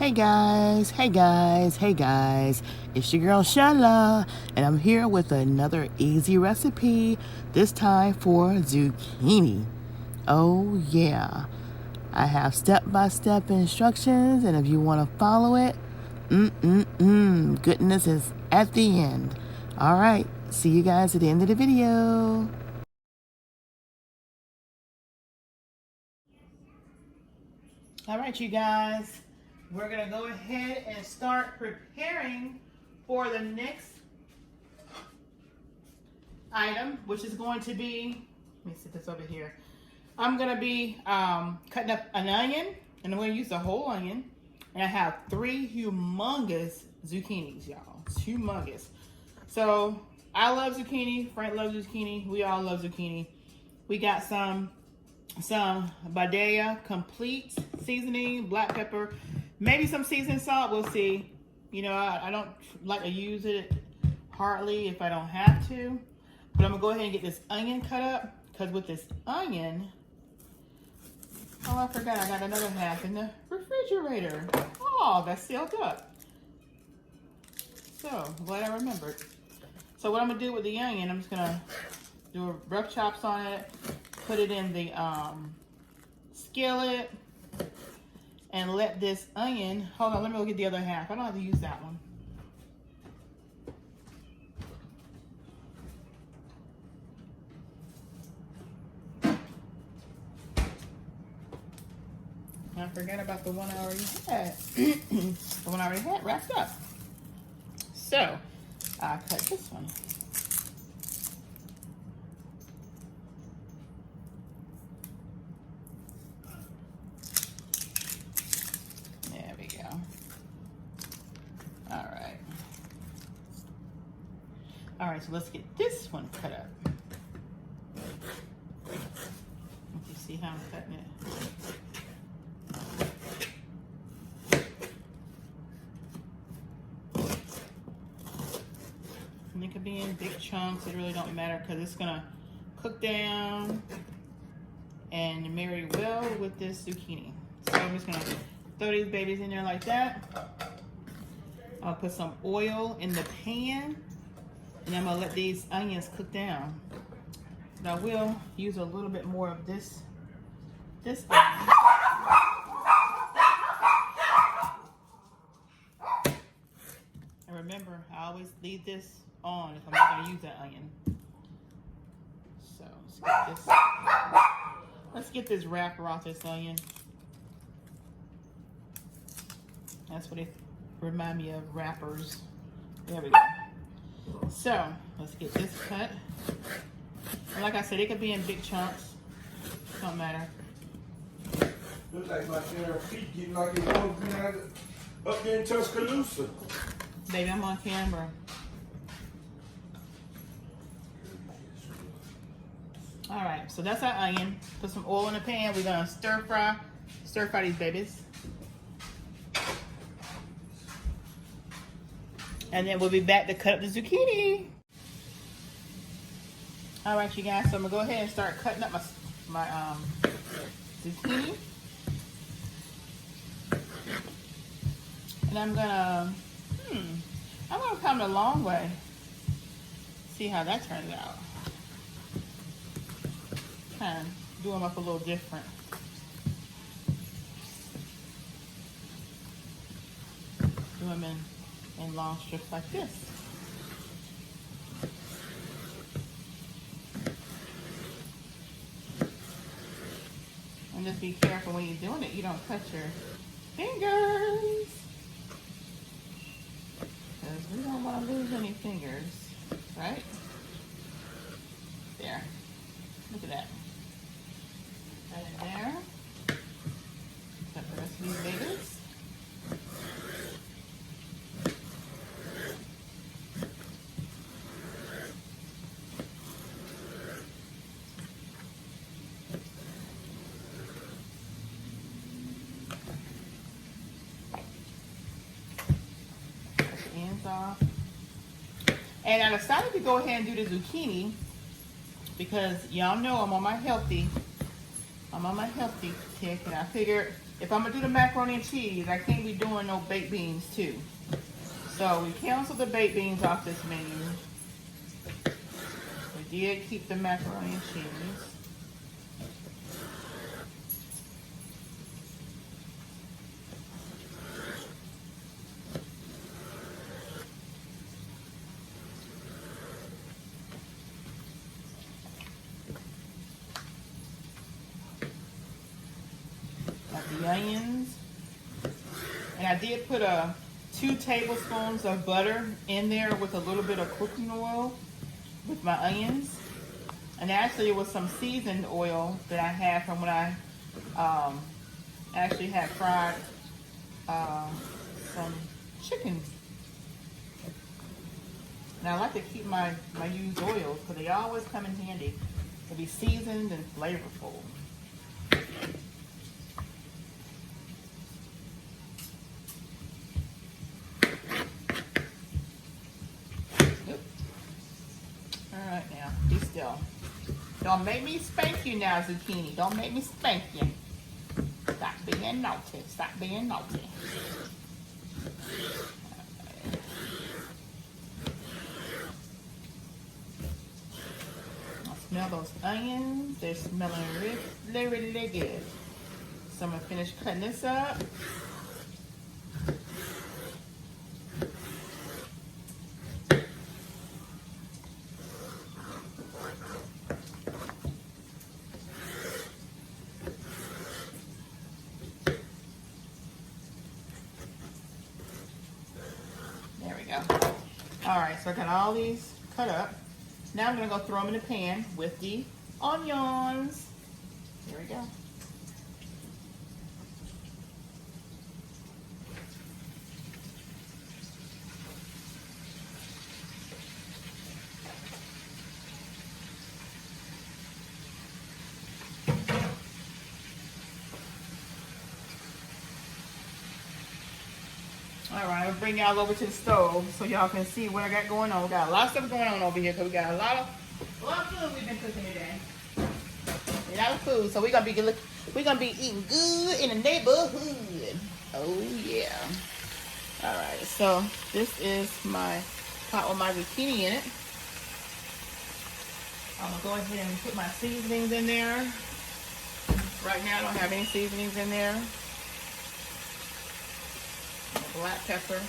Hey guys, it's your girl Shala, and I'm here with another easy recipe, this time for zucchini. Oh yeah, I have step-by-step instructions, and if you want to follow it, goodness is at the end. Alright, see you guys at the end of the video. Alright you guys, we're going to go ahead and start preparing for the next item, which is going to be, let me set this over here. I'm going to be cutting up an onion, and I'm going to use the whole onion. And I have 3 humongous zucchinis, y'all. It's humongous. So I love zucchini. Frank loves zucchini. We all love zucchini. We got some BITEZ complete seasoning, black pepper, maybe some seasoned salt. We'll see. You know, I don't like to use it hardly if I don't have to. But I'm going to go ahead and get this onion cut up, because with this onion, oh, I forgot I got another half in the refrigerator. Oh, that's sealed up. So, glad I remembered. So what I'm going to do with the onion, I'm just going to do a rough chops on it, put it in the skillet, and let this onion, hold on, let me go get the other half. I don't have to use that one. I forgot about the one I already had. The one I already had wrapped up. So, I'll cut this one. There we go. All right. All right, so let's get this one cut up. You see how I'm cutting it? And it could be in big chunks. It really don't matter, because it's gonna cook down and marry well with this zucchini. So I'm just gonna throw these babies in there like that. I'll put some oil in the pan, and I'm gonna let these onions cook down. And I will use a little bit more of this onion. And remember, I always leave this on if I'm not gonna use that onion. So let's get this wrapper off this onion. That's what it remind me of, wrappers. There we go. So let's get this cut. And like I said, it could be in big chunks. Don't matter. Looks like my feet getting like it was up there in Tuscaloosa. Baby, I'm on camera. All right, so that's our onion. Put some oil in the pan. We're gonna stir fry these babies. And then we'll be back to cut up the zucchini. All right, you guys, so I'm gonna go ahead and start cutting up my zucchini. And I'm gonna come a long way. See how that turns out. Kind of do them up a little different. Do them in long strips like this. And just be careful when you're doing it, you don't cut your fingers. Because we don't want to lose any fingers, right? There. Look at that. Right in there. Cut the rest of these babies. Cut the ends off. And I decided to go ahead and do the zucchini because y'all know I'm on my healthy tick, and I figured if I'm gonna do the macaroni and cheese, I can't be doing no baked beans too. So we canceled the baked beans off this menu. We did keep the macaroni and cheese. Got the onions. And I did put 2 tablespoons of butter in there with a little bit of cooking oil with my onions. And actually it was some seasoned oil that I had from when I actually had fried some chicken. And I like to keep my used oils because they always come in handy to be seasoned and flavorful. Alright now, be still. Don't make me spank you now, zucchini. Don't make me spank you. Stop being naughty. Stop being naughty. I smell those onions. They're smelling really, really good. So I'm going to finish cutting this up. Alright, so I got all these cut up. Now I'm going to go throw them in the pan with the onions. Here we go. Alright, I'm going to bring y'all over to the stove so y'all can see what I got going on. We got a lot of stuff going on over here because we got a lot of food we've been cooking today. A lot of food, so we're gonna be eating good in the neighborhood. Oh yeah. Alright, so this is my pot with my zucchini in it. I'm gonna go ahead and put my seasonings in there. Right now I don't have any seasonings in there. Black pepper in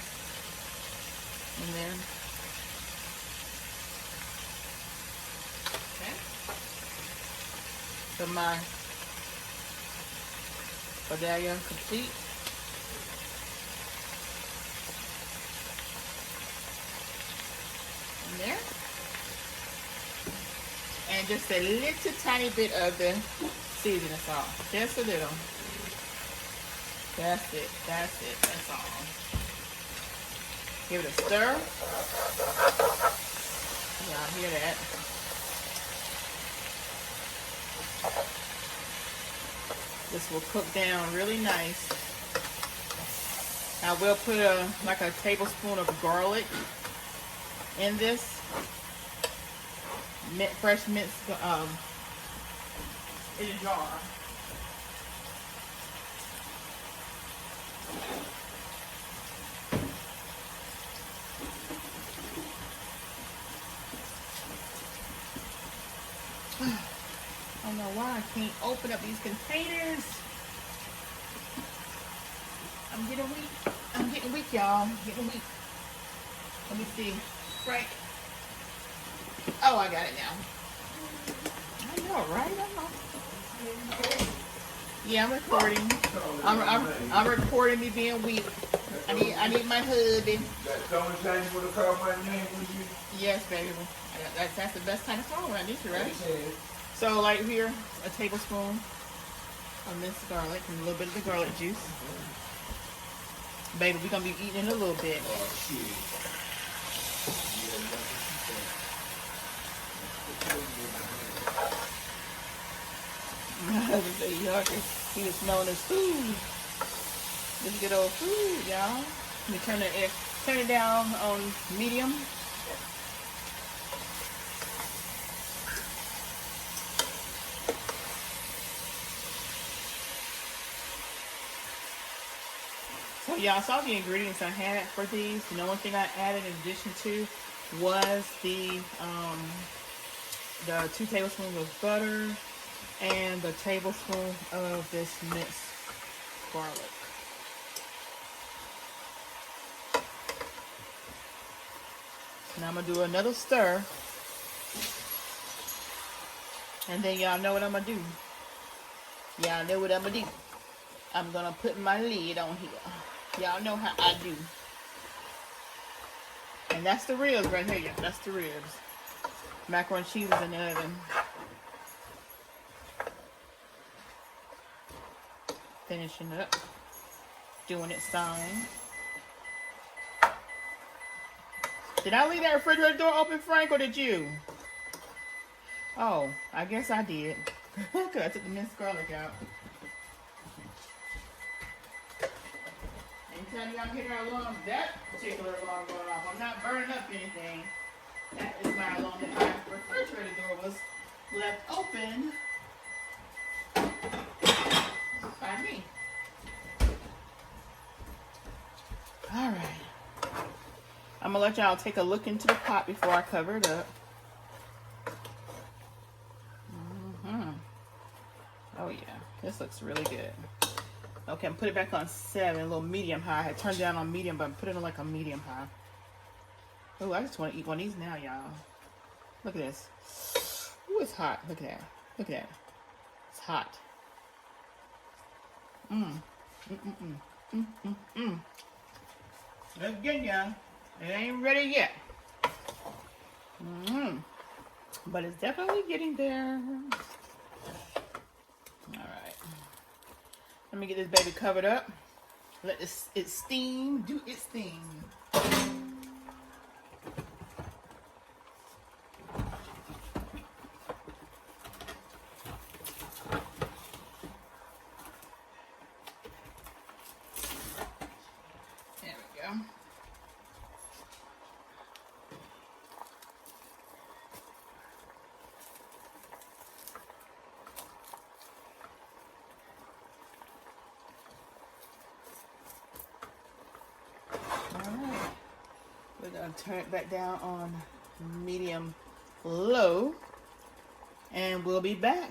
there. Okay. So my bodega complete. In there. And just a little tiny bit of the seasoning salt. Just a little. That's it. That's it. That's all. Give it a stir. Y'all hear that? This will cook down really nice. I will put like a tablespoon of garlic in this. Fresh minced in a jar. I don't know why I can't open up these containers. I'm getting weak. I'm getting weak, y'all. Getting weak. Let me see. Right. Oh, I got it now. I know, right? I know. Yeah, I'm recording. I'm recording me being weak. I need my husband. That's the only time you want to call my name with you? Yes, baby. That's the best time to call when I need you, right? So, like here, a tablespoon of minced garlic and a little bit of the garlic juice. Baby, we're gonna be eating in a little bit. Oh shit. My husband said he was smelling his food. This good old food, y'all. Let me turn it down on medium. y'all saw the ingredients I had for these. You know, one thing I added in addition to was the 2 tablespoons of butter and the tablespoon of this minced garlic. Now I'm gonna do another stir, and then y'all know what I'm gonna do. Y'all know what I'm gonna do. I'm gonna put my lid on here. Y'all know how I do. And that's the ribs right here, y'all. That's the ribs. Macaroni and cheese is in the oven. Finishing up. Doing its thing. Did I leave that refrigerator door open, Frank, or did you? Oh, I guess I did. Because I took the minced garlic out. Anytime y'all hear that alarm, that particular alarm going off, I'm not burning up anything. That is my alarm that my refrigerator door was left open by me. Alright. I'm going to let y'all take a look into the pot before I cover it up. Oh yeah, this looks really good. Okay, I'm put it back on 7, a little medium high. I had turned down on medium, but I'm putting it on like a medium high. Oh, I just want to eat one of these now, y'all. Look at this. Ooh, it's hot. Look at that. Look at that. It's hot. That's good, y'all. It ain't ready yet. But it's definitely getting there. Alright. Let me get this baby covered up. Let it steam, do its thing. There we go. We're going to turn it back down on medium low, and we'll be back